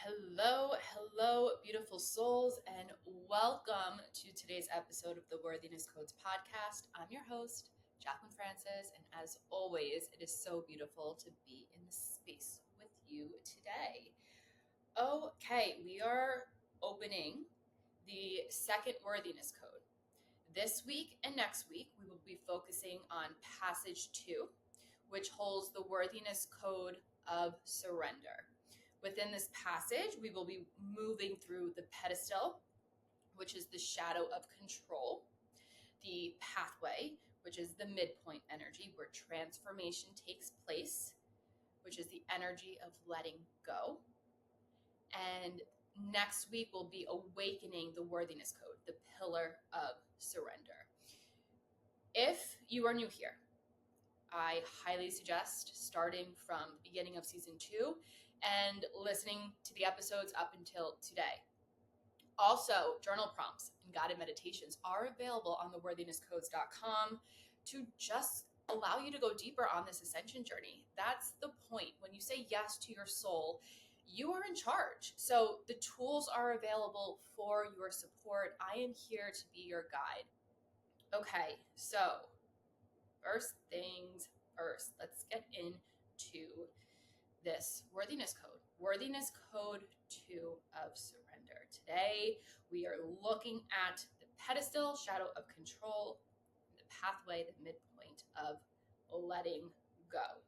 Hello, beautiful souls, and welcome to today's episode of the Worthiness Codes podcast. I'm your host, Jaclyn Francis, and as always, it is so beautiful to be in this space with you today. Okay, we are opening the second Worthiness Code. This week and next week, we will be focusing on Passage 2, which holds the Worthiness Code of Surrender. Within this passage, we will be moving through the pedestal, which is the shadow of control, the pathway, which is the midpoint energy where transformation takes place, which is the energy of letting go. And next week, we'll be awakening the Worthiness Code, the pillar of surrender. If you are new here, I highly suggest starting from the beginning of season 2 and listening to the episodes up until today. Also, journal prompts and guided meditations are available on theworthinesscodes.com to just allow you to go deeper on this ascension journey. That's the point. When you say yes to your soul, you are in charge. So the tools are available for your support. I am here to be your guide. Okay, so first things first, let's get into this Worthiness Code. Worthiness Code 2 of Surrender. Today, we are looking at the pedestal, shadow of control, the pathway, the midpoint of letting go.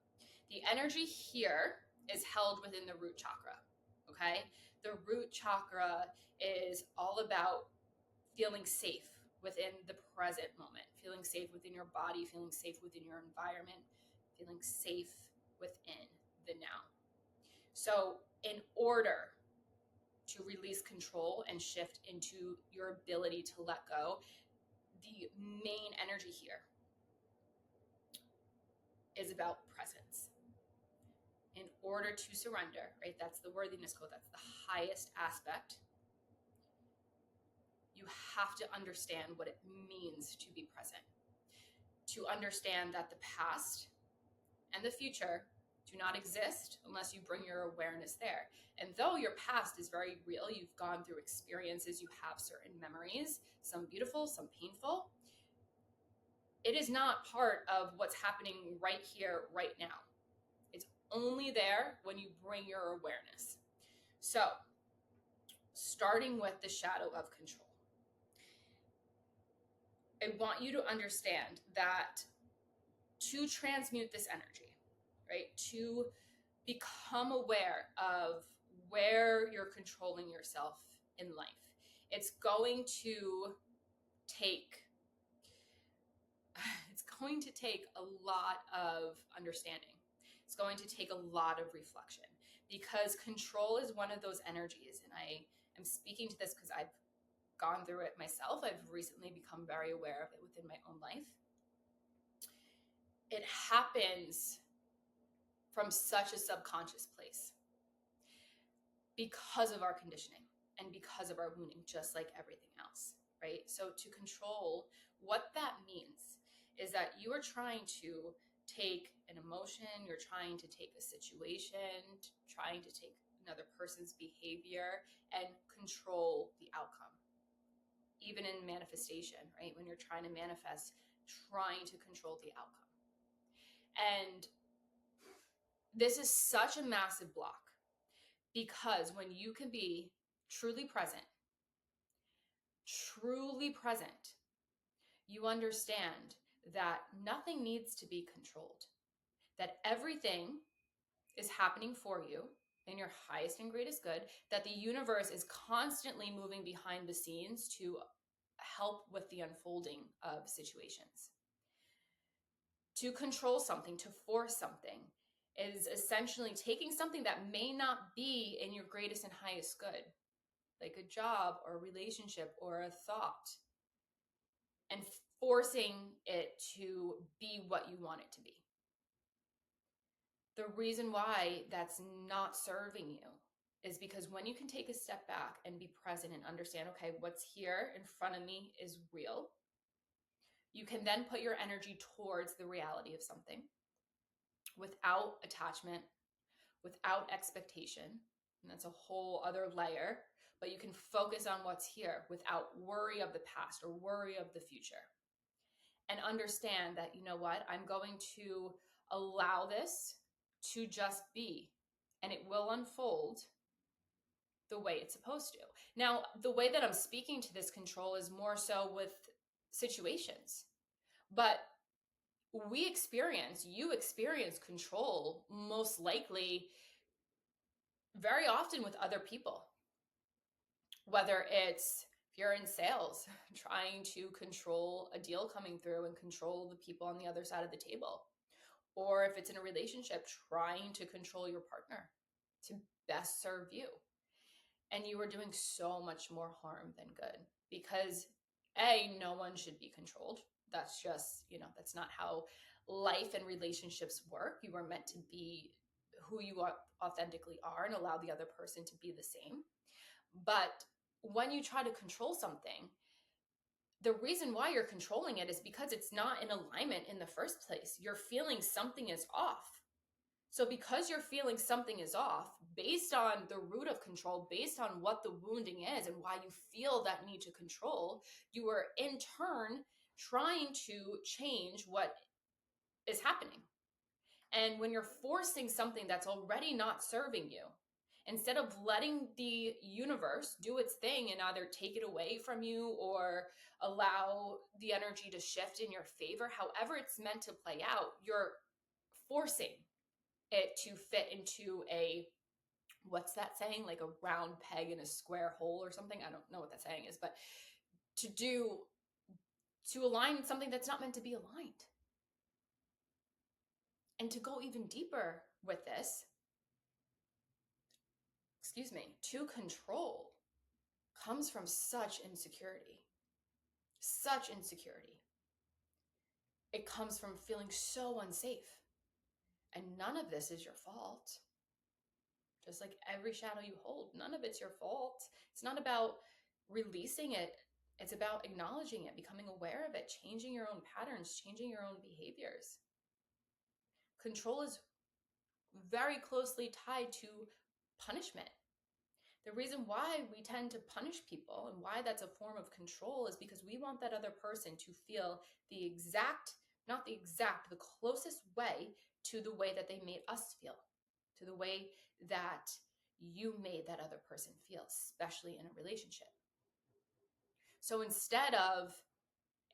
The energy here is held within the root chakra, okay? The root chakra is all about feeling safe within the present moment, feeling safe within your body, feeling safe within your environment, feeling safe within the now. So in order to release control and shift into your ability to let go, the main energy here is about presence. In order to surrender, right? That's the Worthiness Code. That's the highest aspect. You have to understand what it means to be present. To understand that the past and the future do not exist unless you bring your awareness there. And though your past is very real, you've gone through experiences, you have certain memories, some beautiful, some painful, it is not part of what's happening right here, right now. It's only there when you bring your awareness. So, starting with the shadow of control. I want you to understand that to transmute this energy, right, to become aware of where you're controlling yourself in life, it's going to take a lot of understanding. It's going to take a lot of reflection, because control is one of those energies, and I am speaking to this because I've gone through it myself. I've recently become very aware of it within my own life. It happens from such a subconscious place because of our conditioning and because of our wounding, just like everything else, right? So to control, what that means is that you are trying to take an emotion, you're trying to take a situation, trying to take another person's behavior and control the outcome. Even in manifestation, right? When you're trying to manifest, trying to control the outcome. And this is such a massive block, because when you can be truly present, you understand that nothing needs to be controlled, that everything is happening for you in your highest and greatest good, that the universe is constantly moving behind the scenes to help with the unfolding of situations. To control something, to force something, is essentially taking something that may not be in your greatest and highest good, like a job or a relationship or a thought, and forcing it to be what you want it to be. The reason why that's not serving you is because when you can take a step back and be present and understand, okay, what's here in front of me is real, you can then put your energy towards the reality of something without attachment, without expectation, And that's a whole other layer, but you can focus on what's here without worry of the past or worry of the future. And understand that, you know what, I'm going to allow this to just be, and it will unfold the way it's supposed to. Now, the way that I'm speaking to this control is more so with situations, but you experience control most likely very often with other people, whether it's if you're in sales, trying to control a deal coming through and control the people on the other side of the table, or if it's in a relationship, trying to control your partner to best serve you. And you are doing so much more harm than good, because no one should be controlled. That's just, that's not how life and relationships work. You are meant to be who you authentically are and allow the other person to be the same. But when you try to control something, the reason why you're controlling it is because it's not in alignment in the first place. You're feeling something is off. So because you're feeling something is off, based on the root of control, based on what the wounding is and why you feel that need to control, you are in turn trying to change what is happening. And when you're forcing something that's already not serving you, instead of letting the universe do its thing and either take it away from you or allow the energy to shift in your favor, however it's meant to play out, you're forcing it to fit into what's that saying? Like a round peg in a square hole or something. I don't know what that saying is, but to align something that's not meant to be aligned. And to go even deeper with this, to control comes from such insecurity. Such insecurity. It comes from feeling so unsafe. And none of this is your fault. Just like every shadow you hold, none of it's your fault. It's not about releasing it. It's about acknowledging it, becoming aware of it, changing your own patterns, changing your own behaviors. Control is very closely tied to punishment. The reason why we tend to punish people and why that's a form of control is because we want that other person to feel the closest way to the way that they made us feel, to the way that you made that other person feel, especially in a relationship. So instead of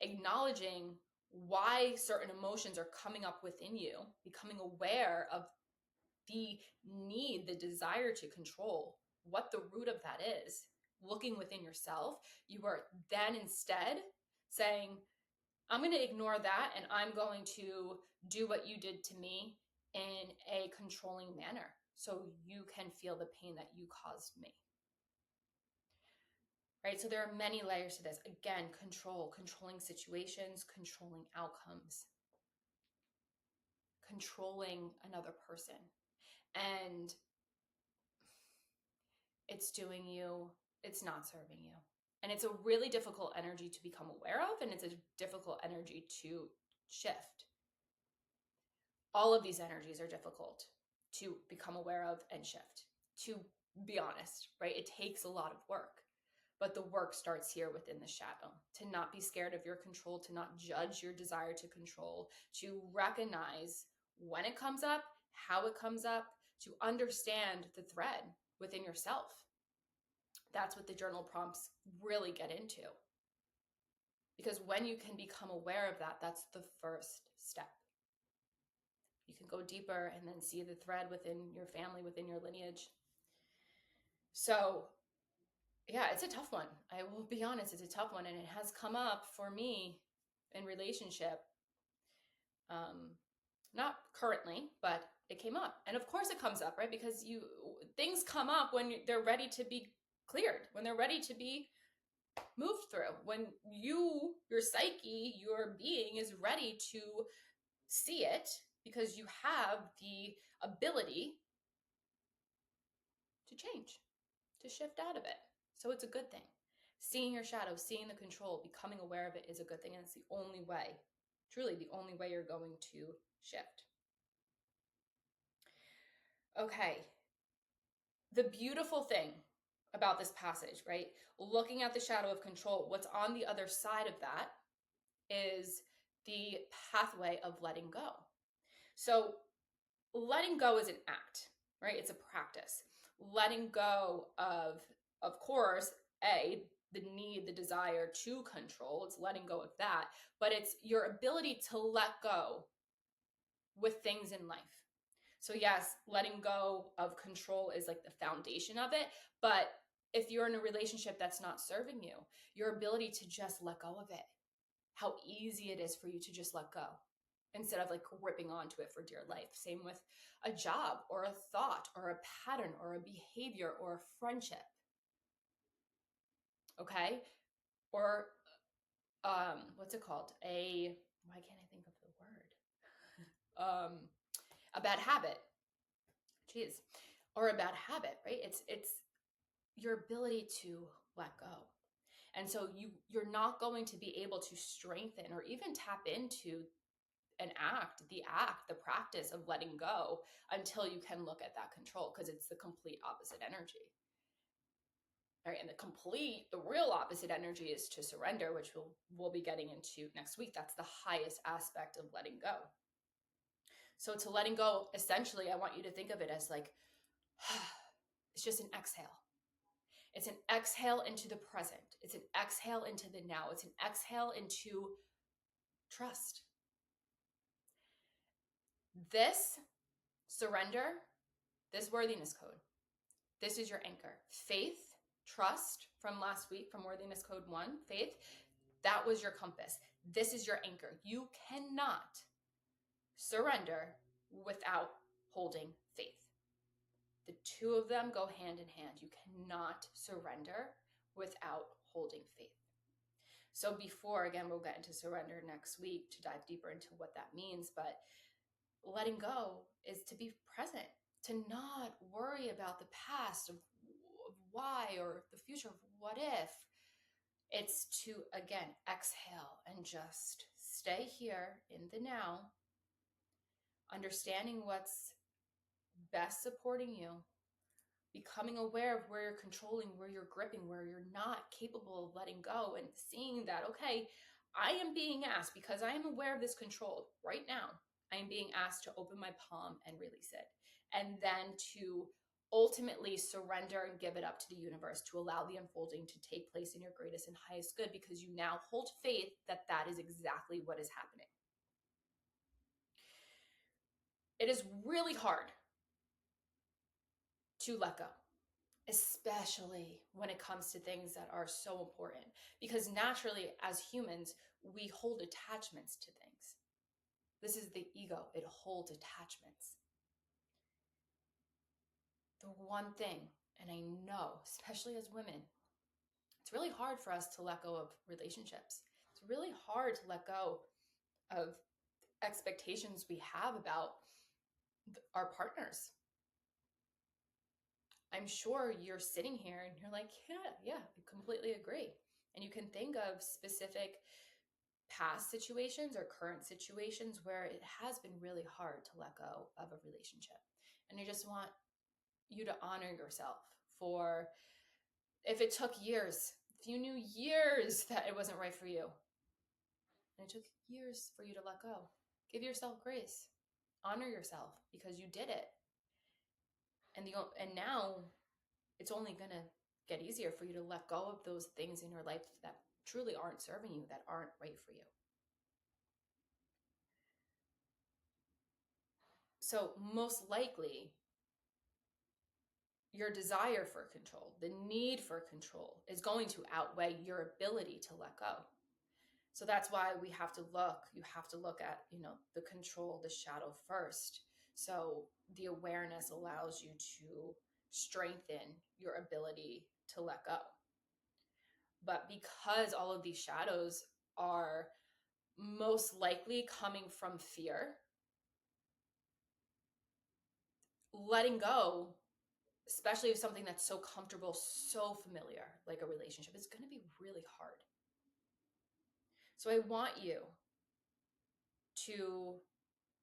acknowledging why certain emotions are coming up within you, becoming aware of the need, the desire to control, what the root of that is, looking within yourself, you are then instead saying, I'm going to ignore that and I'm going to do what you did to me in a controlling manner so you can feel the pain that you caused me. Right? So there are many layers to this. Again, controlling situations, controlling outcomes, controlling another person. And it's not serving you. And it's a really difficult energy to become aware of, and it's a difficult energy to shift. All of these energies are difficult to become aware of and shift, to be honest, right? It takes a lot of work, but the work starts here within the shadow. To not be scared of your control, to not judge your desire to control, to recognize when it comes up, how it comes up, to understand the thread within yourself. That's what the journal prompts really get into. Because when you can become aware of that, that's the first step. You can go deeper and then see the thread within your family, within your lineage. So, yeah, it's a tough one. I will be honest, it's a tough one. And it has come up for me in relationship. Not currently, but it came up. And of course it comes up, right? Because things come up when they're ready to be cleared, when they're ready to be moved through, when your psyche, your being is ready to see it, because you have the ability to change, to shift out of it. So it's a good thing. Seeing your shadow, seeing the control, becoming aware of it is a good thing. And it's the only way, truly the only way you're going to shift. Okay. the beautiful thing about this passage, right? Looking at the shadow of control, what's on the other side of that is the pathway of letting go. So letting go is an act, right? It's a practice. Letting go of course, the need, the desire to control, it's letting go of that, but it's your ability to let go with things in life. So yes, letting go of control is like the foundation of it, but if you're in a relationship that's not serving you, your ability to just let go of it, how easy it is for you to just let go instead of like gripping onto it for dear life. Same with a job or a thought or a pattern or a behavior or a friendship. Okay? Or what's it called? Why can't I think of the word? A bad habit. Jeez. Or a bad habit, right? It's your ability to let go. And so you're not going to be able to strengthen or even tap into the practice of letting go until you can look at that control, because it's the complete opposite energy. All right, and the real opposite energy is to surrender, which we'll be getting into next week. That's the highest aspect of letting go. So to letting go, essentially, I want you to think of it as like, it's just an exhale. It's an exhale into the present. It's an exhale into the now. It's an exhale into trust. This surrender, this worthiness code, this is your anchor. Faith, trust from last week, from Worthiness Code 1, faith, that was your compass. This is your anchor. You cannot surrender without holding faith. The two of them go hand in hand. You cannot surrender without holding faith. So before, again, we'll get into surrender next week to dive deeper into what that means, but letting go is to be present, to not worry about the past of why or the future of what if. It's to, again, exhale and just stay here in the now, understanding what's best supporting you, becoming aware of where you're controlling, where you're gripping, where you're not capable of letting go, and seeing that, okay, I am being asked, because I am aware of this control right now, I am being asked to open my palm and release it. And then to ultimately surrender and give it up to the universe to allow the unfolding to take place in your greatest and highest good, because you now hold faith that that is exactly what is happening. It is really hard to let go, especially when it comes to things that are so important, because naturally as humans, we hold attachments to things. This is the ego. It holds attachments. The one thing, and I know, especially as women, it's really hard for us to let go of relationships. It's really hard to let go of expectations we have about our partners. I'm sure you're sitting here and you're like, yeah, I completely agree. And you can think of specific past situations or current situations where it has been really hard to let go of a relationship. And I just want you to honor yourself for, if it took years, if you knew years that it wasn't right for you, and it took years for you to let go, give yourself grace, honor yourself, because you did it. And now it's only going to get easier for you to let go of those things in your life that truly aren't serving you, that aren't right for you. So most likely, your desire for control, the need for control, is going to outweigh your ability to let go. So that's why you have to look at, the control, the shadow first. So the awareness allows you to strengthen your ability to let go. But because all of these shadows are most likely coming from fear, letting go, especially of something that's so comfortable, so familiar, like a relationship, is going to be really hard. So I want you to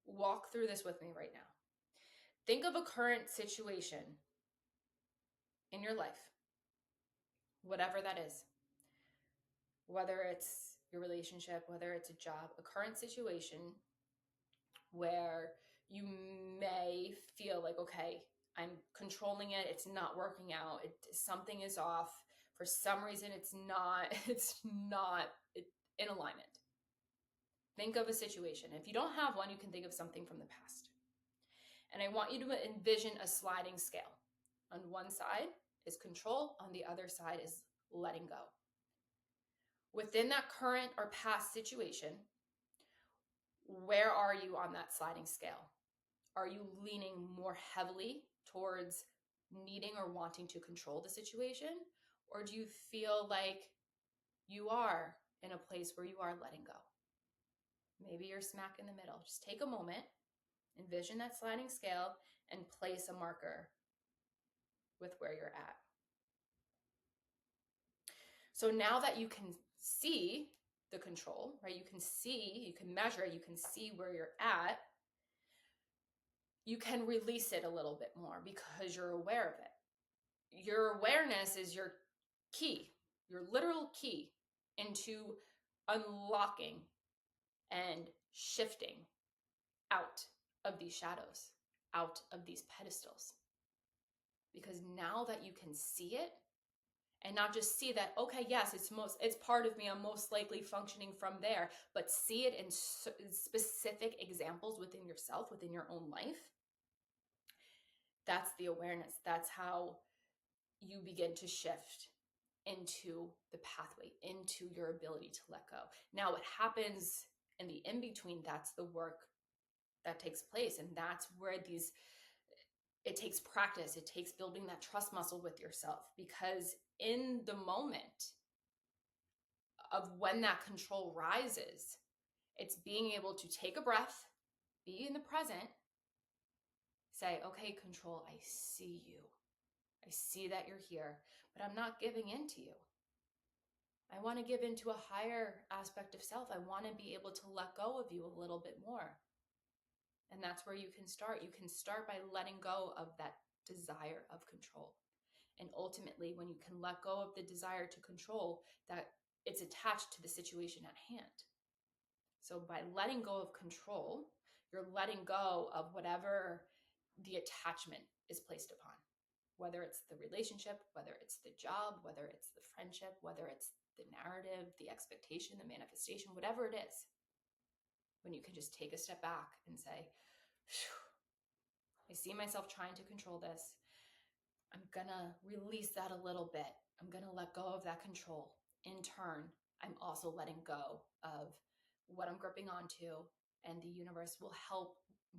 walk through this with me right now. Think of a current situation in your life, whatever that is, whether it's your relationship, whether it's a job, a current situation where you may feel like, okay, I'm controlling it, it's not working out, something is off. For some reason, it's not in alignment. Think of a situation. If you don't have one, you can think of something from the past. And I want you to envision a sliding scale. On one side is control, on the other side is letting go. Within that current or past situation, where are you on that sliding scale? Are you leaning more heavily towards needing or wanting to control the situation? Or do you feel like you are in a place where you are letting go? Maybe you're smack in the middle. Just take a moment, envision that sliding scale, and place a marker with where you're at. So now that you can see the control, right? You can see, you can measure, you can see where you're at, you can release it a little bit more because you're aware of it. Your awareness is your key, your literal key into unlocking and shifting out of these shadows, out of these pedestals. Because now that you can see it, and not just see that, okay, yes, it's part of me, I'm most likely functioning from there, but see it in specific examples within yourself, within your own life. That's the awareness. That's how you begin to shift into the pathway, into your ability to let go. Now, what happens in the in-between, that's the work that takes place. And that's where it takes practice. It takes building that trust muscle with yourself, because in the moment of when that control rises, it's being able to take a breath, be in the present, say, okay, control, I see you. I see that you're here, but I'm not giving in to you. I want to give into a higher aspect of self. I want to be able to let go of you a little bit more. And that's where you can start. You can start by letting go of that desire of control. And ultimately, when you can let go of the desire to control, that it's attached to the situation at hand. So by letting go of control, you're letting go of whatever the attachment is placed upon, whether it's the relationship, whether it's the job, whether it's the friendship, whether it's the narrative, the expectation, the manifestation, whatever it is. When you can just take a step back and say, I see myself trying to control this. I'm gonna release that a little bit. I'm gonna let go of that control. In turn, I'm also letting go of what I'm gripping onto, and the universe will help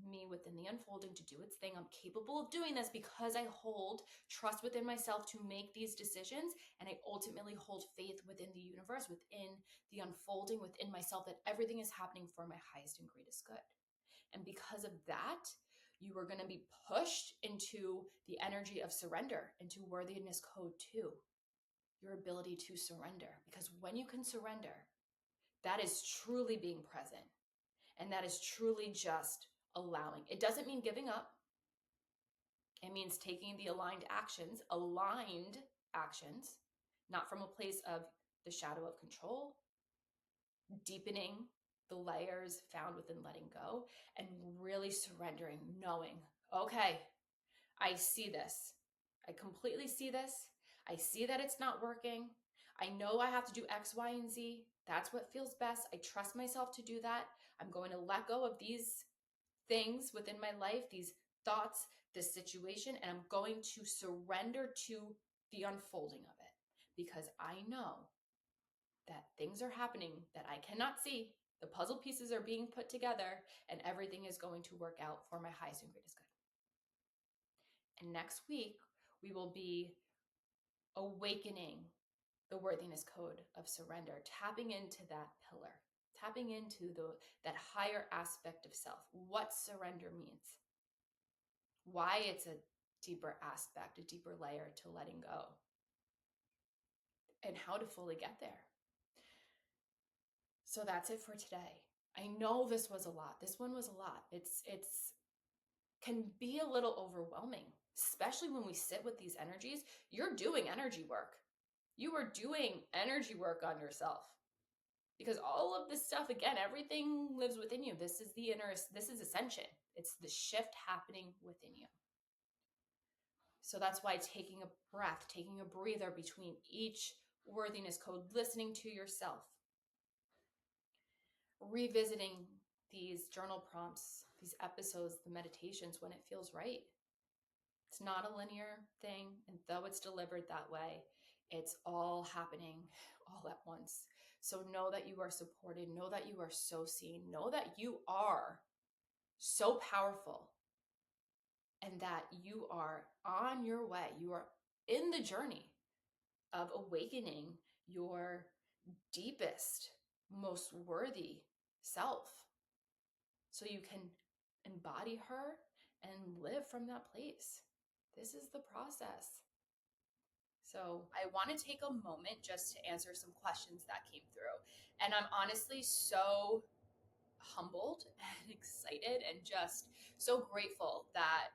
me within the unfolding to do its thing. I'm capable of doing this because I hold trust within myself to make these decisions, and I ultimately hold faith within the universe, within the unfolding, within myself, that everything is happening for my highest and greatest good. And because of that, you are going to be pushed into the energy of surrender, into Worthiness Code 2, your ability to surrender. Because when you can surrender, that is truly being present. And that is truly just allowing. It doesn't mean giving up. It means taking the aligned actions, not from a place of the shadow of control, deepening the layers found within letting go, and really surrendering, knowing, okay, I see this. I completely see this. I see that it's not working. I know I have to do X, Y, and Z. That's what feels best. I trust myself to do that. I'm going to let go of these things within my life, these thoughts, this situation, and I'm going to surrender to the unfolding of it, because I know that things are happening that I cannot see. The puzzle pieces are being put together, and everything is going to work out for my highest and greatest good. And next week, we will be awakening the Worthiness Code of Surrender, tapping into that pillar, tapping into that higher aspect of self, what surrender means, why it's a deeper aspect, a deeper layer to letting go, and how to fully get there. So that's it for today. I know this was a lot. This one was a lot. It's can be a little overwhelming. especially when we sit with these energies, you're doing energy work. You are doing energy work on yourself. Because all of this stuff, again, everything lives within you. This is ascension. It's the shift happening within you. So that's why taking a breath, taking a breather between each worthiness code, listening to yourself, revisiting these journal prompts, these episodes, the meditations when it feels right. It's not a linear thing. And though it's delivered that way, it's all happening all at once. So know that you are supported. Know that you are so seen. Know that you are so powerful and that you are on your way. You are in the journey of awakening your deepest, most worthy self so you can embody her and live from that place. This is the process. So I want to take a moment just to answer some questions that came through. And I'm honestly so humbled and excited and just so grateful that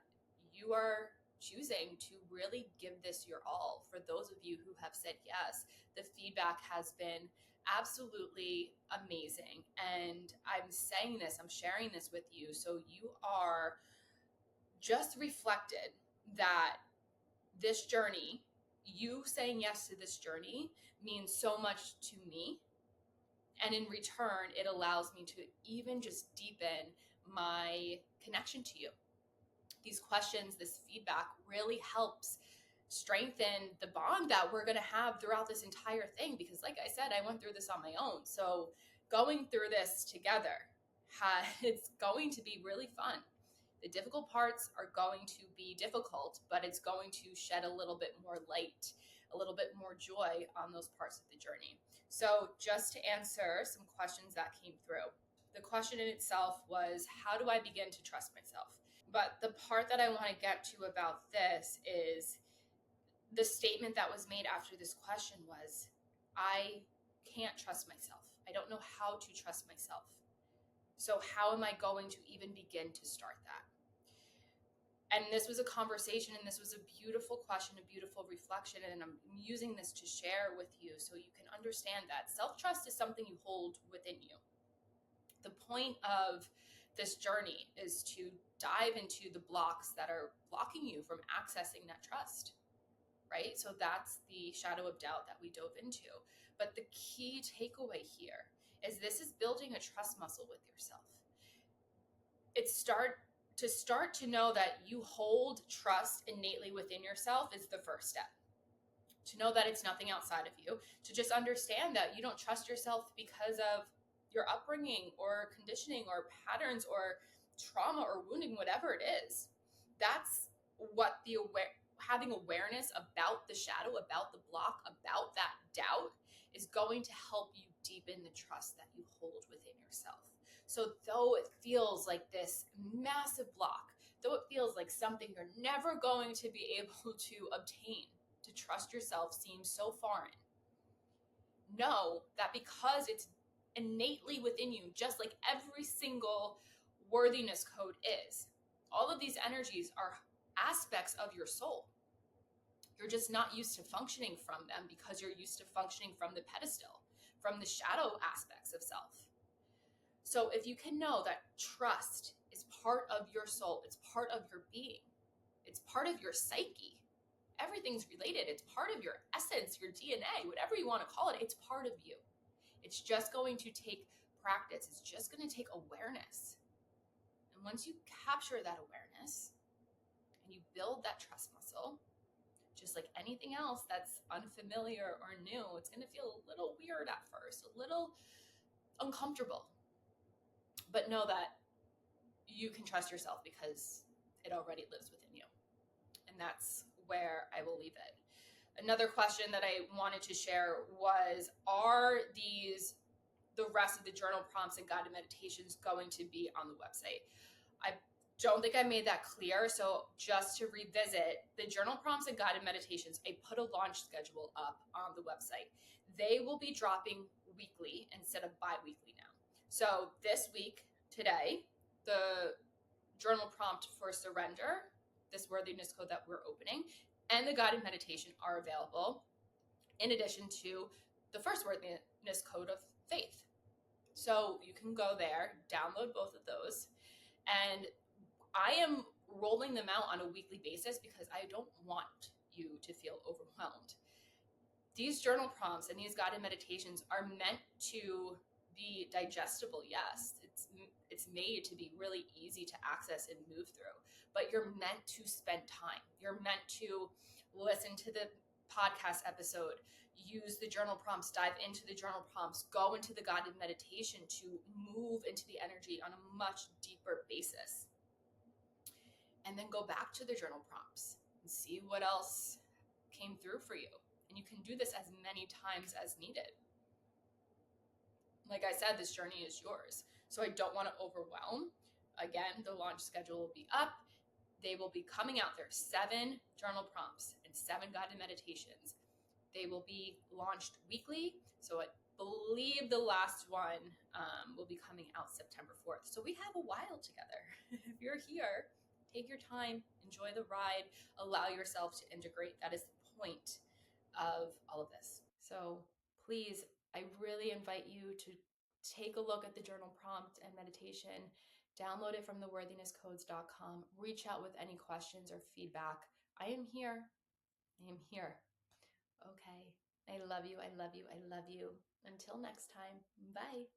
you are choosing to really give this your all. For those of you who have said yes, the feedback has been absolutely amazing. And I'm saying this, I'm sharing this with you so you are just reflected that this journey, you saying yes to this journey, means so much to me. And in return, it allows me to even just deepen my connection to you. These questions, this feedback really helps strengthen the bond that we're going to have throughout this entire thing. Because like I said, I went through this on my own. So going through this together, it's going to be really fun. The difficult parts are going to be difficult, but it's going to shed a little bit more light, a little bit more joy on those parts of the journey. So just to answer some questions that came through, the question in itself was, how do I begin to trust myself? But the part that I want to get to about this is the statement that was made after this question was, I can't trust myself. I don't know how to trust myself. So how am I going to even begin to start that? And this was a conversation, and this was a beautiful question, a beautiful reflection. And I'm using this to share with you so you can understand that self-trust is something you hold within you. The point of this journey is to dive into the blocks that are blocking you from accessing that trust, right? So that's the shadow of doubt that we dove into. But the key takeaway here is this is building a trust muscle with yourself. To start to know that you hold trust innately within yourself is the first step. To know that it's nothing outside of you, to just understand that you don't trust yourself because of your upbringing or conditioning or patterns or trauma or wounding, whatever it is. That's what having awareness about the shadow, about the block, about that doubt is going to help you deepen the trust that you hold within yourself. So though it feels like this massive block, though it feels like something you're never going to be able to obtain, to trust yourself seems so foreign, know that because it's innately within you, just like every single worthiness code is, all of these energies are aspects of your soul. You're just not used to functioning from them because you're used to functioning from the pedestal, from the shadow aspects of self. So if you can know that trust is part of your soul, it's part of your being, it's part of your psyche, everything's related, it's part of your essence, your DNA, whatever you want to call it, it's part of you. It's just going to take practice. It's just going to take awareness. And once you capture that awareness and you build that trust muscle, just like anything else that's unfamiliar or new, it's going to feel a little weird at first, a little uncomfortable. But know that you can trust yourself because it already lives within you. And that's where I will leave it. Another question that I wanted to share was, are the rest of the journal prompts and guided meditations going to be on the website? I don't think I made that clear. So just to revisit, the journal prompts and guided meditations, I put a launch schedule up on the website. They will be dropping weekly instead of bi-weekly now. So this week, today, the journal prompt for surrender this worthiness code that we're opening and the guided meditation are available, in addition to the first worthiness code of faith. So you can go there, download both of those, and I am rolling them out on a weekly basis because I don't want you to feel overwhelmed. These journal prompts and these guided meditations are meant to be digestible. Yes, it's made to be really easy to access and move through, but you're meant to spend time. You're meant to listen to the podcast episode, use the journal prompts, dive into the journal prompts, go into the guided meditation to move into the energy on a much deeper basis. And then go back to the journal prompts and see what else came through for you. And you can do this as many times as needed. Like I said, this journey is yours. So I don't want to overwhelm. Again, the launch schedule will be up. They will be coming out. There are 7 journal prompts and 7 guided meditations. They will be launched weekly. So I believe the last one will be coming out September 4th. So we have a while together. If you're here, take your time, enjoy the ride, allow yourself to integrate. That is the point of all of this. So please, I really invite you to take a look at the journal prompt and meditation, download it from theworthinesscodes.com, reach out with any questions or feedback. I am here. I am here. Okay. I love you. I love you. I love you. Until next time. Bye.